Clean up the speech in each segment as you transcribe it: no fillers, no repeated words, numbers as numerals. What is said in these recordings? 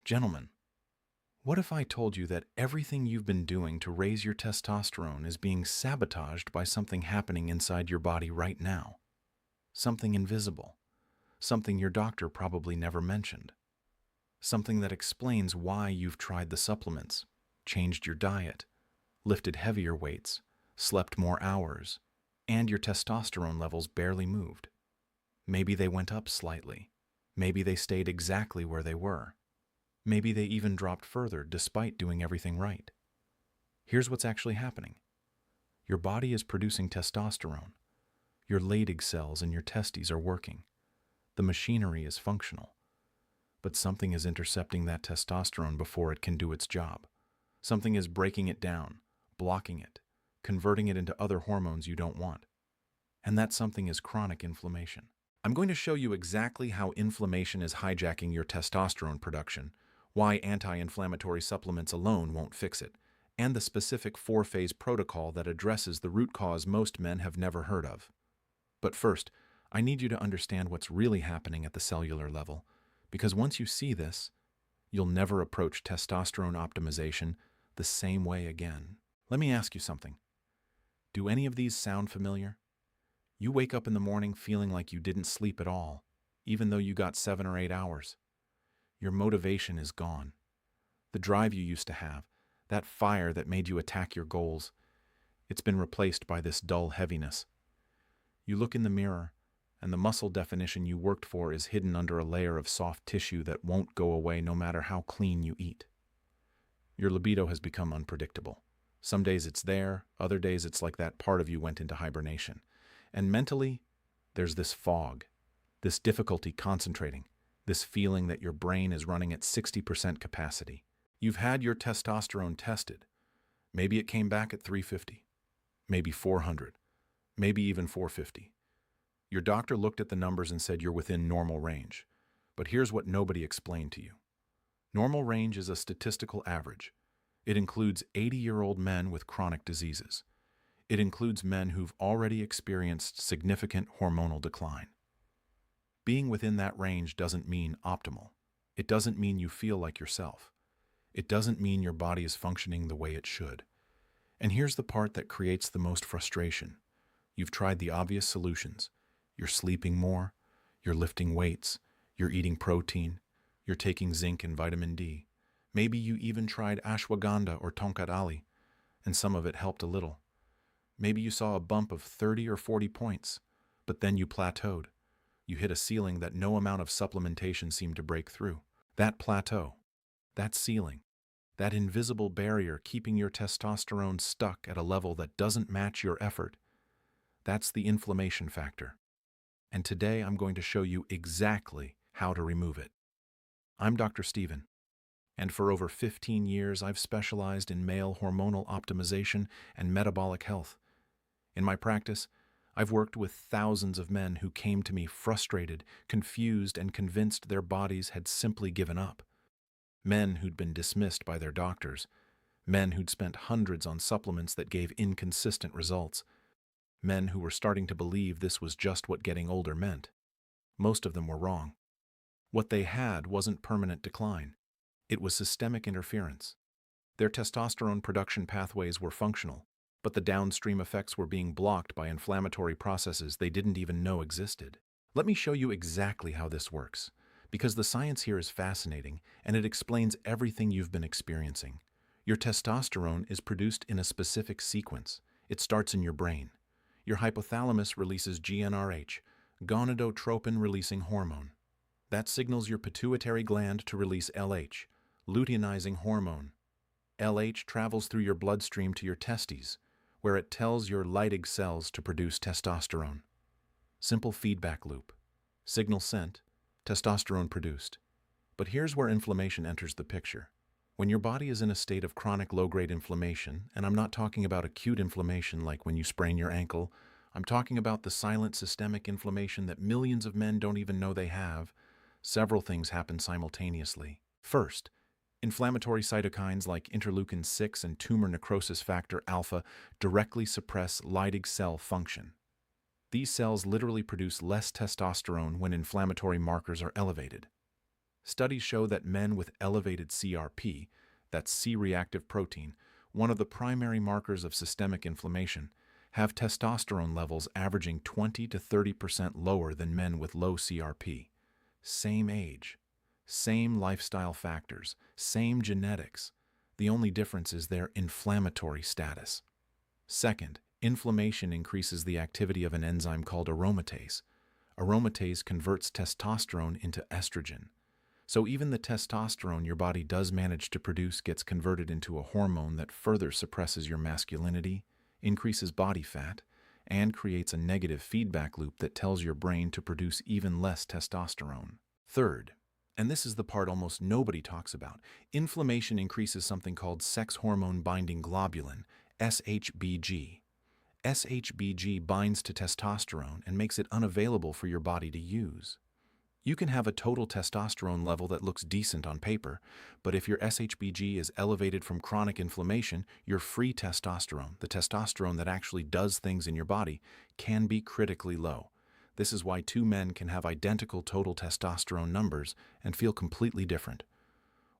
Gentlemen, what if I told you that everything you've been doing to raise your testosterone is being sabotaged by something happening inside your body right now? Something invisible. Something your doctor probably never mentioned. Something that explains why you've tried the supplements, changed your diet, lifted heavier weights, slept more hours, and your testosterone levels barely moved. Maybe they went up slightly. Maybe they stayed exactly where they were. Maybe they even dropped further despite doing everything right. Here's what's actually happening. Your body is producing testosterone. Your Leydig cells in your testes are working. The machinery is functional. But something is intercepting that testosterone before it can do its job. Something is breaking it down, blocking it, converting it into other hormones you don't want. And that something is chronic inflammation. I'm going to show you exactly how inflammation is hijacking your testosterone production, why anti-inflammatory supplements alone won't fix it, and the specific 4-phase protocol that addresses the root cause most men have never heard of. But first, I need you to understand what's really happening at the cellular level, because once you see this, you'll never approach testosterone optimization the same way again. Let me ask you something. Do any of these sound familiar? You wake up in the morning feeling like you didn't sleep at all, even though you got 7 or 8 hours. Your motivation is gone. The drive you used to have, that fire that made you attack your goals, it's been replaced by this dull heaviness. You look in the mirror, and the muscle definition you worked for is hidden under a layer of soft tissue that won't go away no matter how clean you eat. Your libido has become unpredictable. Some days it's there, other days it's like that part of you went into hibernation. And mentally, there's this fog, this difficulty concentrating, this feeling that your brain is running at 60% capacity. You've had your testosterone tested. Maybe it came back at 350, maybe 400, maybe even 450. Your doctor looked at the numbers and said you're within normal range. But here's what nobody explained to you. Normal range is a statistical average. It includes 80-year-old men with chronic diseases. It includes men who've already experienced significant hormonal decline. Being within that range doesn't mean optimal. It doesn't mean you feel like yourself. It doesn't mean your body is functioning the way it should. And here's the part that creates the most frustration. You've tried the obvious solutions. You're sleeping more, you're lifting weights, you're eating protein, you're taking zinc and vitamin D. Maybe you even tried ashwagandha or tonkat ali, and some of it helped a little. Maybe you saw a bump of 30 or 40 points, but then you plateaued. You hit a ceiling that no amount of supplementation seemed to break through. That plateau, that ceiling, that invisible barrier keeping your testosterone stuck at a level that doesn't match your effort, that's the inflammation factor. And today I'm going to show you exactly how to remove it. I'm Dr. Steven, and for over 15 years I've specialized in male hormonal optimization and metabolic health. In my practice, I've worked with thousands of men who came to me frustrated, confused, and convinced their bodies had simply given up. Men who'd been dismissed by their doctors. Men who'd spent hundreds on supplements that gave inconsistent results. Men who were starting to believe this was just what getting older meant. Most of them were wrong. What they had wasn't permanent decline. It was systemic interference. Their testosterone production pathways were functional, but the downstream effects were being blocked by inflammatory processes they didn't even know existed. Let me show you exactly how this works, because the science here is fascinating and it explains everything you've been experiencing. Your testosterone is produced in a specific sequence. It starts in your brain. Your hypothalamus releases GnRH, gonadotropin-releasing hormone. That signals your pituitary gland to release LH, luteinizing hormone. LH travels through your bloodstream to your testes, where it tells your Leydig cells to produce testosterone. Simple feedback loop. Signal sent, testosterone produced. But here's where inflammation enters the picture. When your body is in a state of chronic low-grade inflammation, and I'm not talking about acute inflammation like when you sprain your ankle, I'm talking about the silent systemic inflammation that millions of men don't even know they have, several things happen simultaneously. First, inflammatory cytokines like interleukin-6 and tumor necrosis factor alpha directly suppress Leydig cell function. These cells literally produce less testosterone when inflammatory markers are elevated. Studies show that men with elevated CRP, that's C-reactive protein, one of the primary markers of systemic inflammation, have testosterone levels averaging 20 to 30% lower than men with low CRP. Same age, same lifestyle factors, same genetics. The only difference is their inflammatory status. Second, inflammation increases the activity of an enzyme called aromatase. Aromatase converts testosterone into estrogen. So even the testosterone your body does manage to produce gets converted into a hormone that further suppresses your masculinity, increases body fat, and creates a negative feedback loop that tells your brain to produce even less testosterone. Third, and this is the part almost nobody talks about, inflammation increases something called sex hormone binding globulin, SHBG. SHBG binds to testosterone and makes it unavailable for your body to use. You can have a total testosterone level that looks decent on paper, but if your SHBG is elevated from chronic inflammation, your free testosterone, the testosterone that actually does things in your body, can be critically low. This is why two men can have identical total testosterone numbers and feel completely different.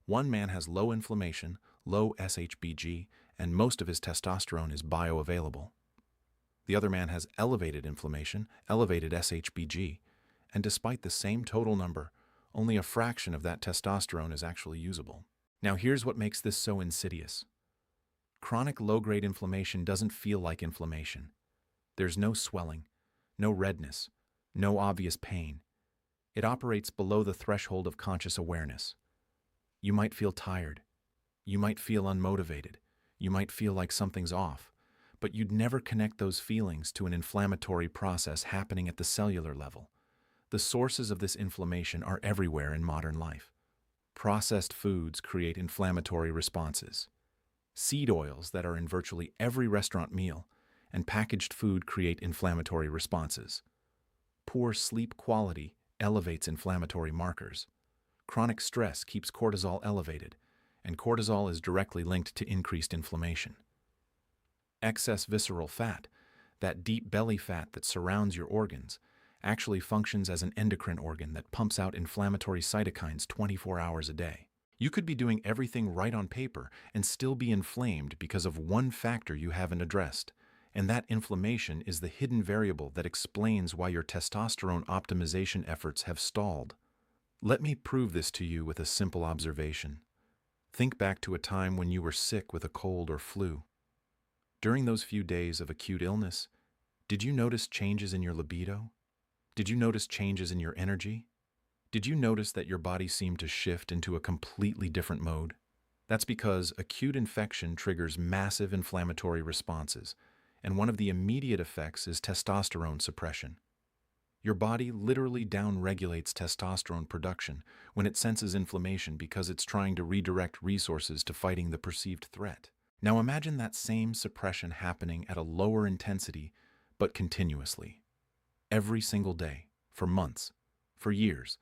One man has low inflammation, low SHBG, and most of his testosterone is bioavailable. The other man has elevated inflammation, elevated SHBG, and despite the same total number, only a fraction of that testosterone is actually usable. Now here's what makes this so insidious. Chronic low-grade inflammation doesn't feel like inflammation. There's no swelling, no redness, no obvious pain. It operates below the threshold of conscious awareness. You might feel tired. You might feel unmotivated. You might feel like something's off, but you'd never connect those feelings to an inflammatory process happening at the cellular level. The sources of this inflammation are everywhere in modern life. Processed foods create inflammatory responses. Seed oils that are in virtually every restaurant meal and packaged food create inflammatory responses. Poor sleep quality elevates inflammatory markers. Chronic stress keeps cortisol elevated, and cortisol is directly linked to increased inflammation. Excess visceral fat, that deep belly fat that surrounds your organs, actually functions as an endocrine organ that pumps out inflammatory cytokines 24 hours a day. You could be doing everything right on paper and still be inflamed because of one factor you haven't addressed, and that inflammation is the hidden variable that explains why your testosterone optimization efforts have stalled. Let me prove this to you with a simple observation. Think back to a time when you were sick with a cold or flu. During those few days of acute illness, did you notice changes in your libido? Did you notice changes in your energy? Did you notice that your body seemed to shift into a completely different mode? That's because acute infection triggers massive inflammatory responses, and one of the immediate effects is testosterone suppression. Your body literally downregulates testosterone production when it senses inflammation because it's trying to redirect resources to fighting the perceived threat. Now imagine that same suppression happening at a lower intensity, but continuously. Every single day, for months, for years.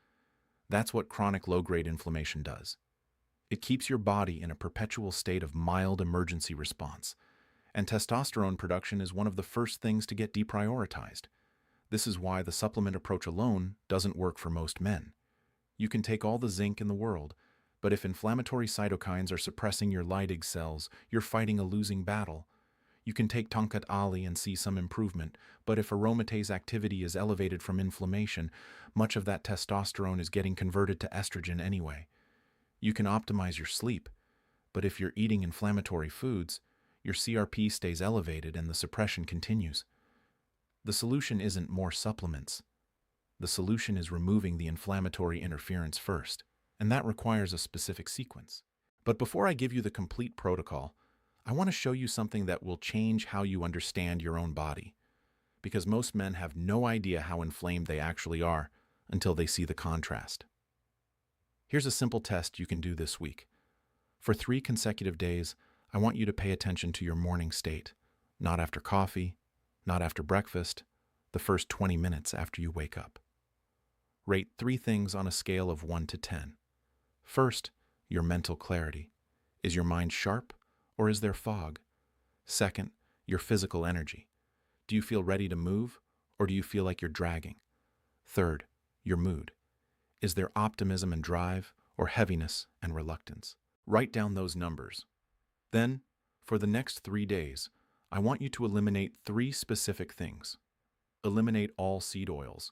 That's what chronic low-grade inflammation does. It keeps your body in a perpetual state of mild emergency response, and testosterone production is one of the first things to get deprioritized. This is why the supplement approach alone doesn't work for most men. You can take all the zinc in the world, but if inflammatory cytokines are suppressing your Leydig cells, you're fighting a losing battle. You can take Tongkat Ali and see some improvement, but if aromatase activity is elevated from inflammation, much of that testosterone is getting converted to estrogen anyway. You can optimize your sleep, but if you're eating inflammatory foods, your CRP stays elevated and the suppression continues. The solution isn't more supplements. The solution is removing the inflammatory interference first, and that requires a specific sequence. But before I give you the complete protocol, I want to show you something that will change how you understand your own body, because most men have no idea how inflamed they actually are until they see the contrast. Here's a simple test you can do this week. For 3 consecutive days, I want you to pay attention to your morning state, not after coffee, not after breakfast, the first 20 minutes after you wake up. Rate 3 things on a scale of 1 to 10. First, your mental clarity. Is your mind sharp? Or is there fog? Second, your physical energy. Do you feel ready to move, or do you feel like you're dragging? Third, your mood. Is there optimism and drive, or heaviness and reluctance. Write down those numbers. Then, for the next 3 days, I want you to eliminate 3 specific things. Eliminate all seed oils.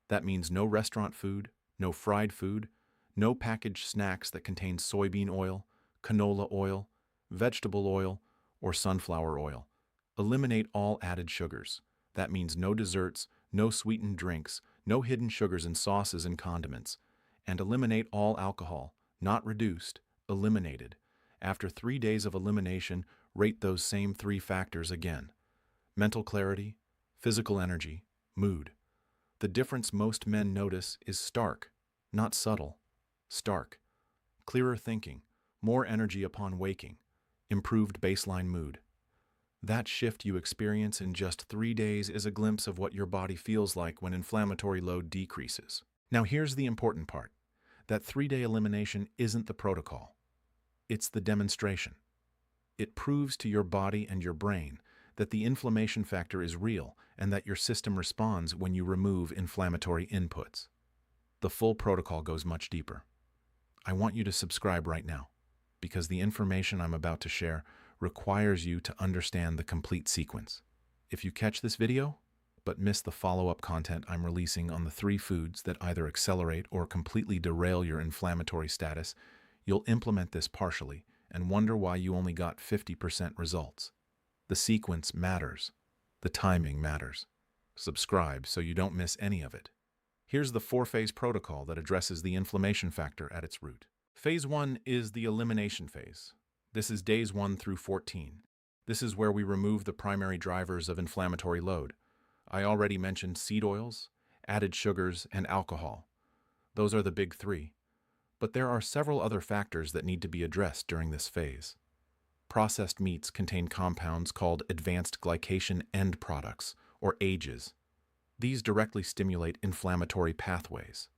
That means no restaurant food, no fried food, no packaged snacks that contain soybean oil, canola oil, vegetable oil, or sunflower oil. Eliminate all added sugars. That means no desserts, no sweetened drinks, no hidden sugars in sauces and condiments. And eliminate all alcohol, not reduced, eliminated. After 3 days of elimination, rate those same 3 factors again. Mental clarity, physical energy, mood. The difference most men notice is stark, not subtle. Stark. Clearer thinking, more energy upon waking, improved baseline mood. That shift you experience in just 3 days is a glimpse of what your body feels like when inflammatory load decreases. Now here's the important part. That 3-day elimination isn't the protocol. It's the demonstration. It proves to your body and your brain that the inflammation factor is real and that your system responds when you remove inflammatory inputs. The full protocol goes much deeper. I want you to subscribe right now, because the information I'm about to share requires you to understand the complete sequence. If you catch this video, but miss the follow-up content I'm releasing on the 3 foods that either accelerate or completely derail your inflammatory status, you'll implement this partially and wonder why you only got 50% results. The sequence matters. The timing matters. Subscribe so you don't miss any of it. Here's the 4-phase protocol that addresses the inflammation factor at its root. Phase 1 is the elimination phase. This is days 1 through 14. This is where we remove the primary drivers of inflammatory load. I already mentioned seed oils, added sugars, and alcohol. Those are the big 3. But there are several other factors that need to be addressed during this phase. Processed meats contain compounds called advanced glycation end products, or AGEs. These directly stimulate inflammatory pathways.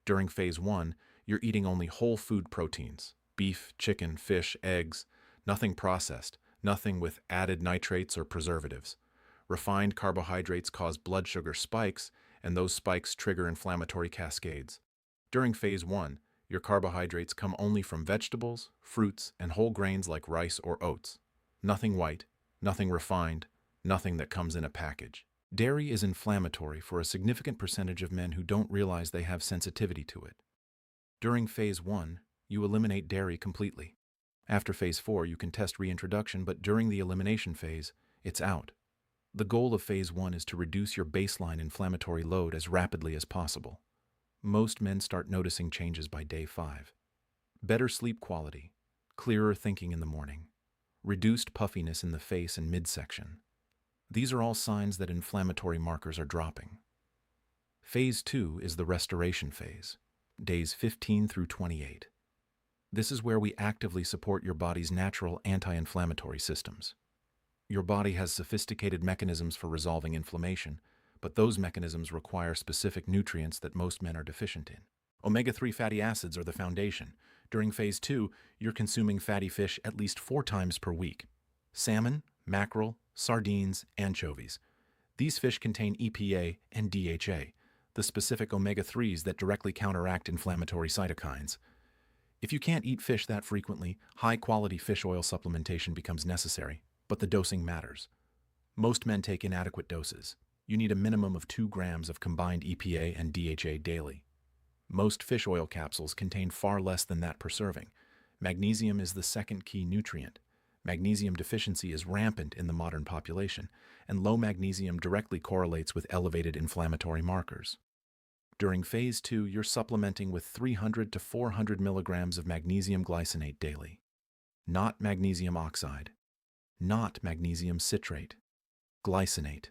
During phase 1, you're eating only whole food proteins, beef, chicken, fish, eggs, nothing processed, nothing with added nitrates or preservatives. Refined carbohydrates cause blood sugar spikes, and those spikes trigger inflammatory cascades. During phase 1, your carbohydrates come only from vegetables, fruits, and whole grains like rice or oats. Nothing white, nothing refined, nothing that comes in a package. Dairy is inflammatory for a significant percentage of men who don't realize they have sensitivity to it. During phase 1, you eliminate dairy completely. After phase 4, you can test reintroduction, but during the elimination phase, it's out. The goal of phase 1 is to reduce your baseline inflammatory load as rapidly as possible. Most men start noticing changes by day 5. Better sleep quality, clearer thinking in the morning, reduced puffiness in the face and midsection. These are all signs that inflammatory markers are dropping. Phase 2 is the restoration phase, days 15 through 28. This is where we actively support your body's natural anti-inflammatory systems. Your body has sophisticated mechanisms for resolving inflammation, but those mechanisms require specific nutrients that most men are deficient in. Omega-3 fatty acids are the foundation. During phase 2, you're consuming fatty fish at least 4 times per week. Salmon, mackerel, sardines, anchovies. These fish contain EPA and DHA, the specific omega-3s that directly counteract inflammatory cytokines. If you can't eat fish that frequently, high-quality fish oil supplementation becomes necessary, but the dosing matters. Most men take inadequate doses. You need a minimum of 2 grams of combined EPA and DHA daily. Most fish oil capsules contain far less than that per serving. Magnesium is the second key nutrient. Magnesium deficiency is rampant in the modern population, and low magnesium directly correlates with elevated inflammatory markers. During phase 2, you're supplementing with 300 to 400 milligrams of magnesium glycinate daily. Not magnesium oxide. Not magnesium citrate. Glycinate.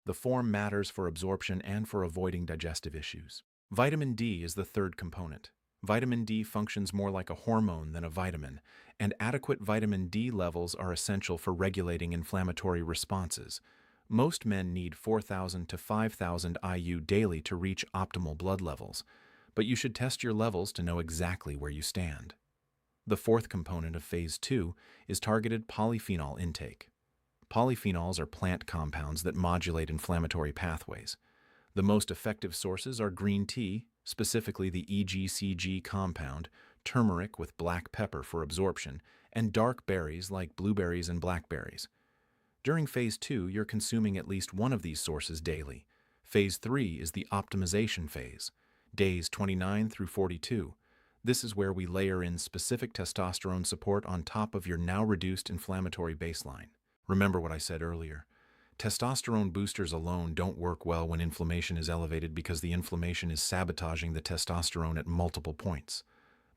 The form matters for absorption and for avoiding digestive issues. Vitamin D is the third component. Vitamin D functions more like a hormone than a vitamin, and adequate vitamin D levels are essential for regulating inflammatory responses. Most men need 4,000 to 5,000 IU daily to reach optimal blood levels, but you should test your levels to know exactly where you stand. The fourth component of phase 2 is targeted polyphenol intake. Polyphenols are plant compounds that modulate inflammatory pathways. The most effective sources are green tea, specifically the EGCG compound, turmeric with black pepper for absorption, and dark berries like blueberries and blackberries. During Phase 2, you're consuming at least one of these sources daily. Phase 3 is the optimization phase, days 29 through 42. This is where we layer in specific testosterone support on top of your now reduced inflammatory baseline. Remember what I said earlier. Testosterone boosters alone don't work well when inflammation is elevated because the inflammation is sabotaging the testosterone at multiple points.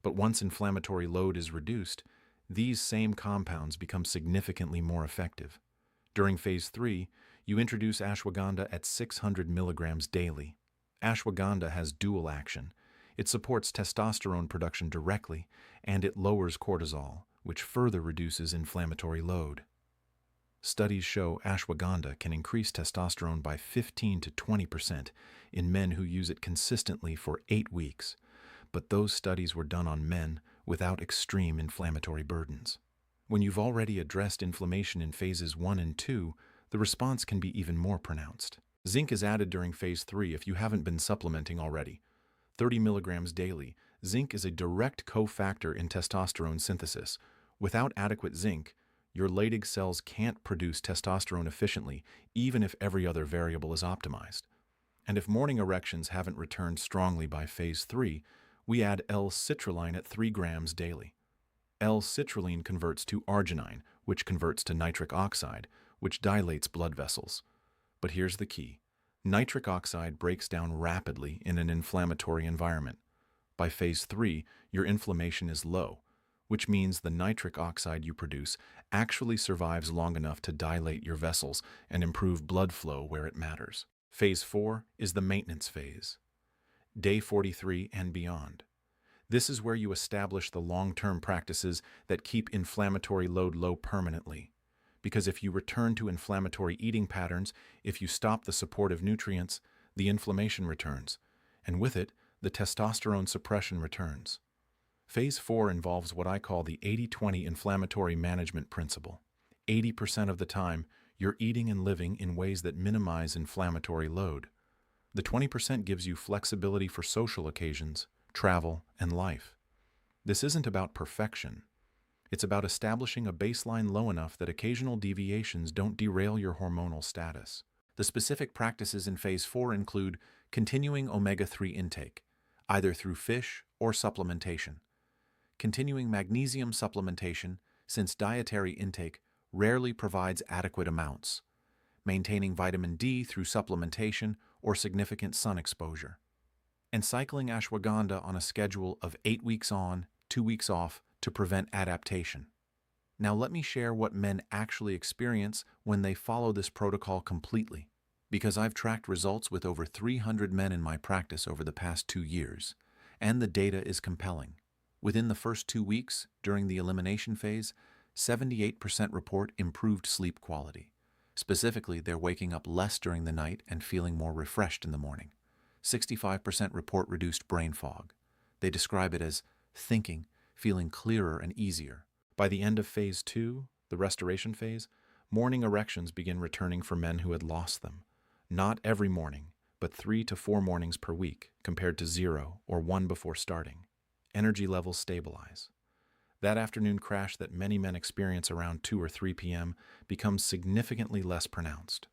But once inflammatory load is reduced, these same compounds become significantly more effective. During Phase 3, you introduce ashwagandha at 600 milligrams daily. Ashwagandha has dual action. It supports testosterone production directly, and it lowers cortisol, which further reduces inflammatory load. Studies show ashwagandha can increase testosterone by 15 to 20% in men who use it consistently for 8 weeks, but those studies were done on men without extreme inflammatory burdens. When you've already addressed inflammation in phases 1 and 2, the response can be even more pronounced. Zinc is added during Phase 3 if you haven't been supplementing already. 30 milligrams daily, zinc is a direct cofactor in testosterone synthesis. Without adequate zinc, your Leydig cells can't produce testosterone efficiently, even if every other variable is optimized. And if morning erections haven't returned strongly by Phase 3, we add L-citrulline at 3 grams daily. L-citrulline converts to arginine, which converts to nitric oxide, which dilates blood vessels. But here's the key. Nitric oxide breaks down rapidly in an inflammatory environment. By Phase 3, your inflammation is low, which means the nitric oxide you produce actually survives long enough to dilate your vessels and improve blood flow where it matters. Phase 4 is the maintenance phase, day 43 and beyond. This is where you establish the long-term practices that keep inflammatory load low permanently. Because if you return to inflammatory eating patterns, if you stop the supportive nutrients, the inflammation returns, and with it, the testosterone suppression returns. Phase 4 involves what I call the 80-20 inflammatory management principle. 80% of the time, you're eating and living in ways that minimize inflammatory load. The 20% gives you flexibility for social occasions, travel, and life. This isn't about perfection. It's about establishing a baseline low enough that occasional deviations don't derail your hormonal status. The specific practices in Phase 4 include continuing omega-3 intake, either through fish or supplementation. Continuing magnesium supplementation, since dietary intake rarely provides adequate amounts. Maintaining vitamin D through supplementation or significant sun exposure. And cycling ashwagandha on a schedule of 8 weeks on, 2 weeks off to prevent adaptation. Now let me share what men actually experience when they follow this protocol completely, because I've tracked results with over 300 men in my practice over the past 2 years, and the data is compelling. Within the first 2 weeks, during the elimination phase, 78% report improved sleep quality. Specifically, they're waking up less during the night and feeling more refreshed in the morning. 65% report reduced brain fog. They describe it as thinking, feeling clearer and easier. By the end of Phase 2, the restoration phase, morning erections begin returning for men who had lost them. Not every morning, but 3 to 4 mornings per week, compared to 0 or 1 before starting. Energy levels stabilize. That afternoon crash that many men experience around 2 or 3 p.m. becomes significantly less pronounced.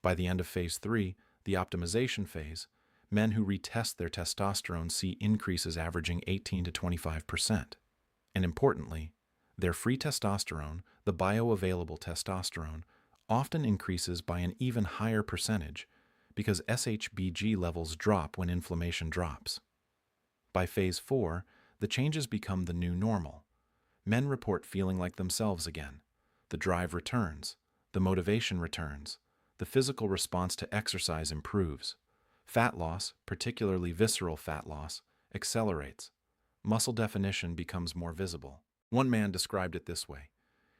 By the end of Phase 3, the optimization phase, men who retest their testosterone see increases averaging 18 to 25%. And importantly, their free testosterone, the bioavailable testosterone, often increases by an even higher percentage because SHBG levels drop when inflammation drops. By Phase 4, the changes become the new normal. Men report feeling like themselves again. The drive returns. The motivation returns. The physical response to exercise improves. Fat loss, particularly visceral fat loss, accelerates. Muscle definition becomes more visible. One man described it this way.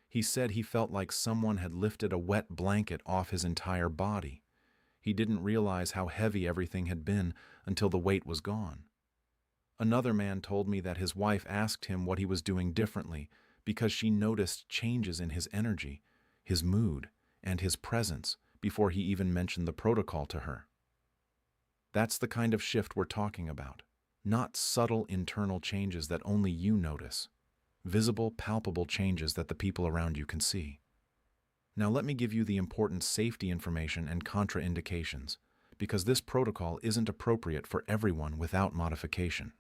He said he felt like someone had lifted a wet blanket off his entire body. He didn't realize how heavy everything had been until the weight was gone. Another man told me that his wife asked him what he was doing differently because she noticed changes in his energy, his mood, and his presence before he even mentioned the protocol to her. That's the kind of shift we're talking about. Not subtle internal changes that only you notice. Visible, palpable changes that the people around you can see. Now let me give you the important safety information and contraindications, because this protocol isn't appropriate for everyone without modification.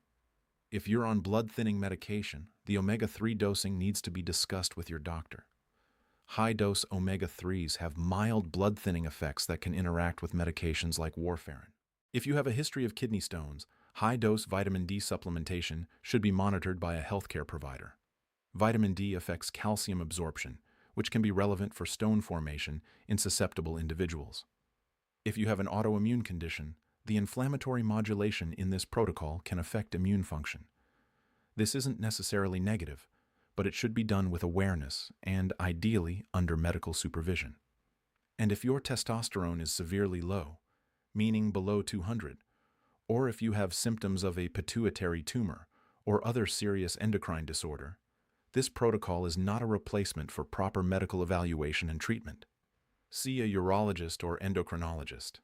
If you're on blood-thinning medication, the omega-3 dosing needs to be discussed with your doctor. High-dose omega-3s have mild blood-thinning effects that can interact with medications like warfarin. If you have a history of kidney stones, high-dose vitamin D supplementation should be monitored by a healthcare provider. Vitamin D affects calcium absorption, which can be relevant for stone formation in susceptible individuals. If you have an autoimmune condition, the inflammatory modulation in this protocol can affect immune function. This isn't necessarily negative, but it should be done with awareness and, ideally, under medical supervision. And if your testosterone is severely low, meaning below 200, or if you have symptoms of a pituitary tumor or other serious endocrine disorder, this protocol is not a replacement for proper medical evaluation and treatment. See a urologist or endocrinologist.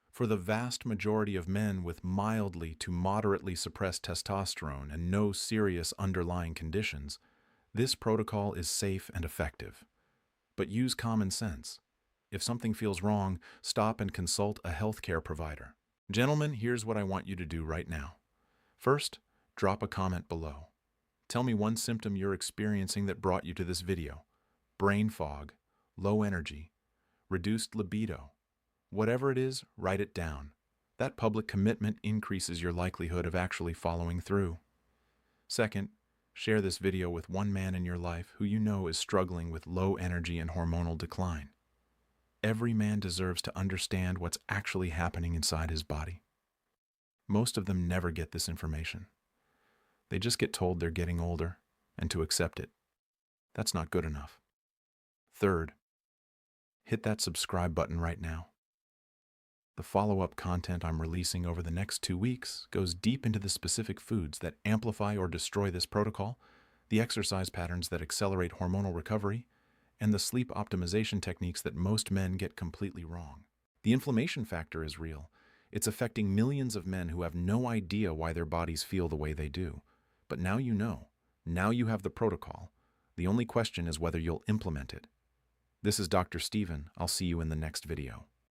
For the vast majority of men with mildly to moderately suppressed testosterone and no serious underlying conditions, this protocol is safe and effective. But use common sense. If something feels wrong, stop and consult a healthcare provider. Gentlemen, here's what I want you to do right now. First, drop a comment below. Tell me one symptom you're experiencing that brought you to this video. Brain fog, low energy, reduced libido. Whatever it is, write it down. That public commitment increases your likelihood of actually following through. Second, share this video with one man in your life who you know is struggling with low energy and hormonal decline. Every man deserves to understand what's actually happening inside his body. Most of them never get this information. They just get told they're getting older and to accept it. That's not good enough. Third, hit that subscribe button right now. The follow-up content I'm releasing over the next 2 weeks goes deep into the specific foods that amplify or destroy this protocol, the exercise patterns that accelerate hormonal recovery, and the sleep optimization techniques that most men get completely wrong. The inflammation factor is real. It's affecting millions of men who have no idea why their bodies feel the way they do. But now you know. Now you have the protocol. The only question is whether you'll implement it. This is Dr. Steven. I'll see you in the next video.